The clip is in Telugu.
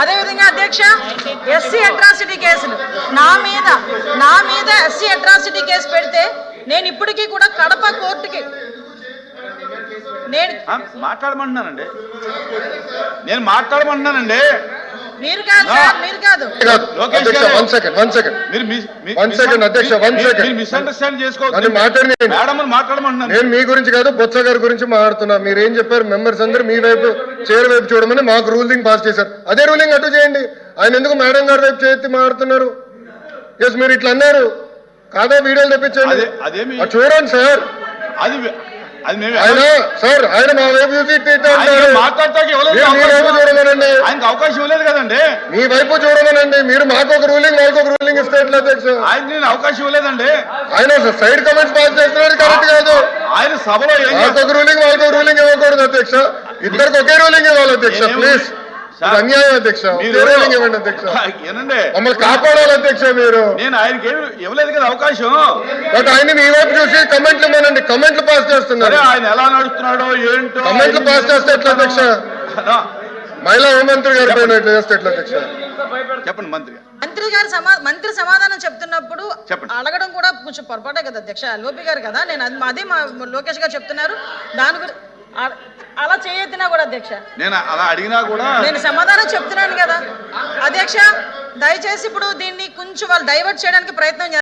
అదేవిధంగా అధ్యక్ష ఎస్సీ అట్రాసిటీ కేసులు నా మీద ఎస్సీ అట్రాసిటీ కేసు పెడితే నేను ఇప్పటికీ కూడా కడప కోర్టుకి మాట్లాడమంటున్నానండి. నేను మాట్లాడమంటున్నానండి. మీరు కాదు సార్, మీరు కాదు. నేను మీ గురించి కాదు, బొత్స గారి గురించి మాట్లాడుతున్నా. మీరు ఏం చెప్పారు? మెంబర్స్ అందరూ మీ వైపు చైర్ వైపు చూడమని మాకు రూలింగ్ పాస్ చేశారు. అదే రూలింగ్ అటు చేయండి. ఆయన ఎందుకు మేడం గారి వైపు చేతి మాట్లాడుతున్నారు? ఎస్, మీరు ఇట్లా అన్నారు కాదా? వీడియోలు తెప్పించండి, చూడండి సార్. సార్ ఆయన మా వైపు చూసి చూడమనండి, అవకాశం ఇవ్వలేదు కదండి. మీ వైపు చూడమనండి. మీరు మాకు ఒక రూలింగ్ వాళ్ళకు ఒక రూలింగ్ ఇస్తే ఎట్లా అధ్యక్ష? ఆయన అవకాశం ఇవ్వలేదండి. ఆయన సైడ్ కమెంట్స్ పాస్ చేస్తున్నారు, కరెక్ట్ కాదు. ఆయన సభలో మాకు ఒక రూలింగ్ వాళ్ళకు ఒక రూలింగ్ ఇవ్వకూడదు అధ్యక్ష. ఇద్దరికి ఒకే రూలింగ్ ఇవ్వాలి అధ్యక్ష, ప్లీజ్. అన్యాయం అధ్యక్ష. రూలింగ్ ఇవ్వండి అధ్యక్ష, మమ్మల్ని కాపాడాలి అధ్యక్ష. మీరు నేను ఆయనకి ఇవ్వలేదు కదా అవకాశం. బట్ ఆయన మీ వైపు చూసి కమెంట్లు ఇవ్వనండి. కమెంట్లు పాస్ చేస్తున్నారు. ఆయన ఎలా నడుస్తున్నాడో ఏంటో కమెంట్లు పాస్ చేస్తే ఎట్లా అధ్యక్ష? మహిళా హోంమంత్రి గారి పైన ఎట్లా చేస్తే ఎట్లా అధ్యక్ష? చెప్పండి. మంత్రి సమాధానం చెప్తున్నప్పుడు అడగడం కూడా కొంచెం పొరపాటే కదా అధ్యక్ష. లోపి గారు కదా, నేను అదే మా లోకేష్ గారు చెప్తున్నారు. దాని గురించి అలా చేయొద్దునా కూడా అధ్యక్ష. నేను అలా అడిగినా కూడా నేను సమాధానం చెప్తున్నాను కదా అధ్యక్ష. దయచేసి ఇప్పుడు దీన్ని కొంచెం వాళ్ళు డైవర్ట్ చేయడానికి ప్రయత్నం